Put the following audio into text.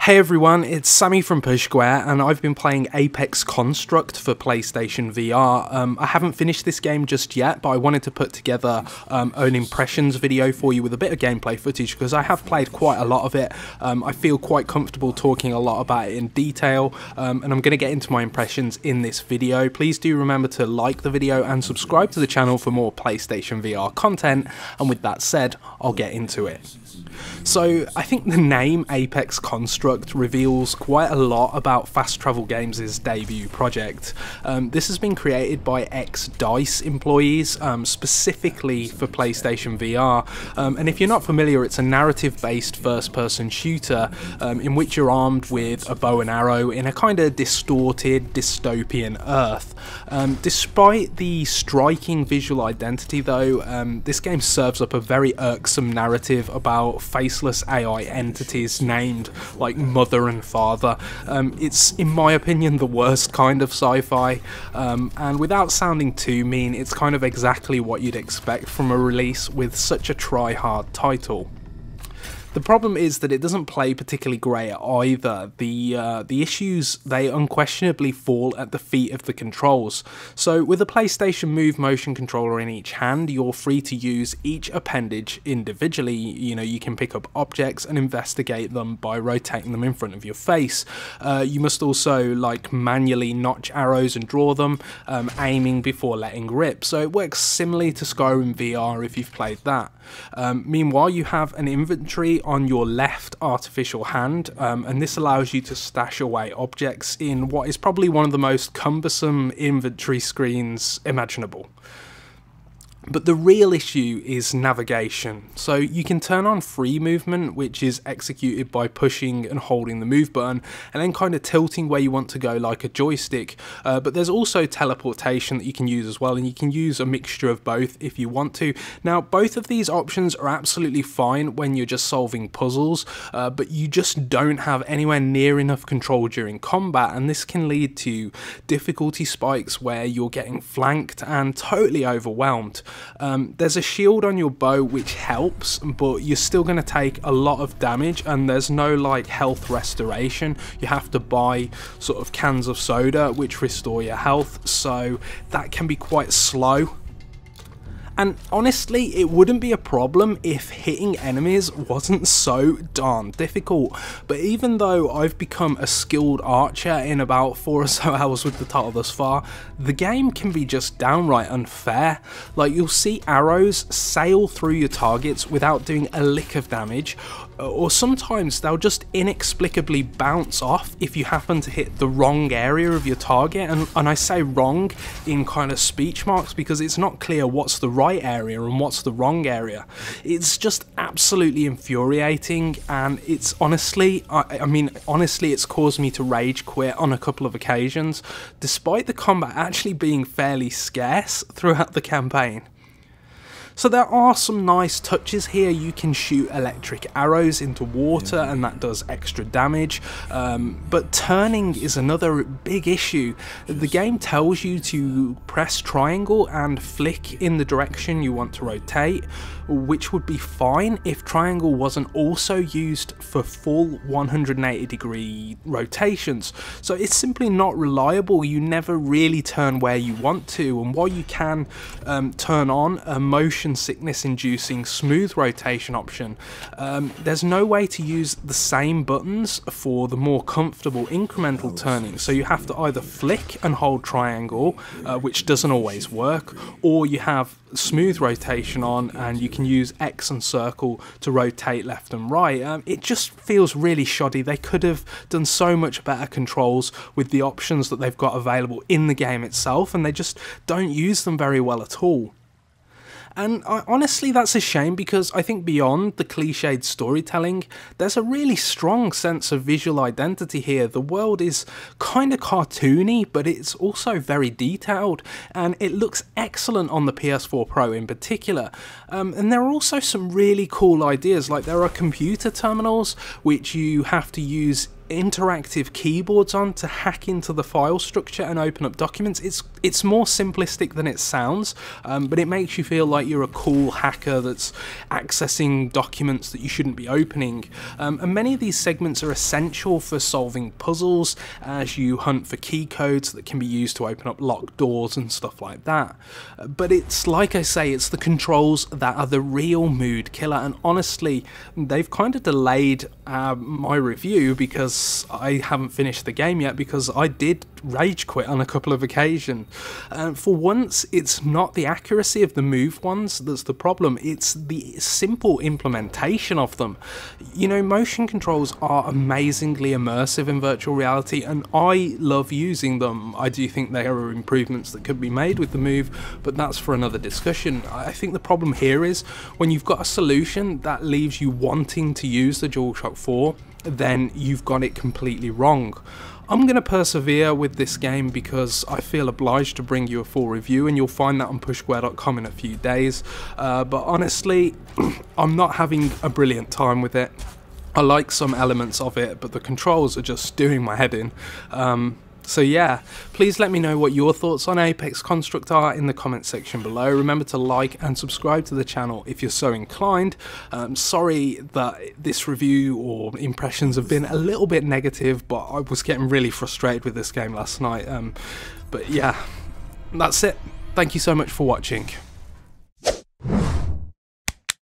Hey everyone, it's Sammy from Push Square, and I've been playing Apex Construct for PlayStation VR. I haven't finished this game just yet, but I wanted to put together an impressions video for you with a bit of gameplay footage because I have played quite a lot of it. I feel quite comfortable talking a lot about it in detail, and I'm going to get into my impressions in this video. Please do remember to like the video and subscribe to the channel for more PlayStation VR content, and with that said, I'll get into it. So, I think the name Apex Construct reveals quite a lot about Fast Travel Games' debut project. This has been created by ex-DICE employees, specifically for PlayStation VR, and if you're not familiar, it's a narrative-based first-person shooter in which you're armed with a bow and arrow in a kind of distorted, dystopian Earth. Despite the striking visual identity though, this game serves up a very irksome narrative about faceless AI entities named like Mother and Father. It's, in my opinion, the worst kind of sci-fi, and without sounding too mean, it's kind of exactly what you'd expect from a release with such a try-hard title. The problem is that it doesn't play particularly great either. The issues, they unquestionably fall at the feet of the controls. So with a PlayStation Move motion controller in each hand, you're free to use each appendage individually. You know, you can pick up objects and investigate them by rotating them in front of your face. You must also like manually notch arrows and draw them, aiming before letting rip. So it works similarly to Skyrim VR if you've played that. Meanwhile, you have an inventory on your left artificial hand, and this allows you to stash away objects in what is probably one of the most cumbersome inventory screens imaginable. But the real issue is navigation. So you can turn on free movement, which is executed by pushing and holding the move button and then kind of tilting where you want to go like a joystick. But there's also teleportation that you can use as well, and you can use a mixture of both if you want to. Now, both of these options are absolutely fine when you're just solving puzzles, but you just don't have anywhere near enough control during combat, and this can lead to difficulty spikes where you're getting flanked and totally overwhelmed. There's a shield on your bow which helps, but you're still going to take a lot of damage, and there's no like health restoration. You have to buy sort of cans of soda which restore your health, so that can be quite slow. And honestly, it wouldn't be a problem if hitting enemies wasn't so darn difficult. But even though I've become a skilled archer in about 4 or so hours with the title thus far, the game can be just downright unfair. Like, you'll see arrows sail through your targets without doing a lick of damage, or sometimes they'll just inexplicably bounce off if you happen to hit the wrong area of your target, and I say wrong in kind of speech marks because it's not clear what's the right area and what's the wrong area. It's just absolutely infuriating, and it's honestly, I mean honestly, it's caused me to rage quit on a couple of occasions, despite the combat actually being fairly scarce throughout the campaign. So there are some nice touches here. You can shoot electric arrows into water and that does extra damage, but turning is another big issue. The game tells you to press triangle and flick in the direction you want to rotate, which would be fine if triangle wasn't also used for full 180-degree rotations. So it's simply not reliable. You never really turn where you want to, and while you can turn on a motion sickness inducing smooth rotation option, there's no way to use the same buttons for the more comfortable incremental turning. So you have to either flick and hold triangle, which doesn't always work, or you have smooth rotation on and you can use X and circle to rotate left and right. It just feels really shoddy. They could have done so much better controls with the options that they've got available in the game itself, and they just don't use them very well at all. And honestly, that's a shame, because I think beyond the cliched storytelling, there's a really strong sense of visual identity here. The world is kind of cartoony, but it's also very detailed, and it looks excellent on the PS4 Pro in particular. And there are also some really cool ideas, like there are computer terminals which you have to use interactive keyboards on to hack into the file structure and open up documents. It's more simplistic than it sounds, but it makes you feel like you're a cool hacker that's accessing documents that you shouldn't be opening. And many of these segments are essential for solving puzzles as you hunt for key codes that can be used to open up locked doors and stuff like that. But it's like I say, it's the controls that are the real mood killer, and honestly they've kind of delayed my review because I haven't finished the game yet, because I did rage quit on a couple of occasions. For once, it's not the accuracy of the move ones that's the problem, it's the simple implementation of them. You know, motion controls are amazingly immersive in virtual reality, and I love using them. I do think there are improvements that could be made with the move, but that's for another discussion. I think the problem here is when you've got a solution that leaves you wanting to use the DualShock 4, then you've got it completely wrong. I'm going to persevere with this game because I feel obliged to bring you a full review, and you'll find that on pushsquare.com in a few days. But honestly, I'm not having a brilliant time with it. I like some elements of it, but the controls are just doing my head in. So yeah, please let me know what your thoughts on Apex Construct are in the comment section below. Remember to like and subscribe to the channel if you're so inclined. Sorry that this review or impressions have been a little bit negative, but I was getting really frustrated with this game last night. But yeah, that's it. Thank you so much for watching.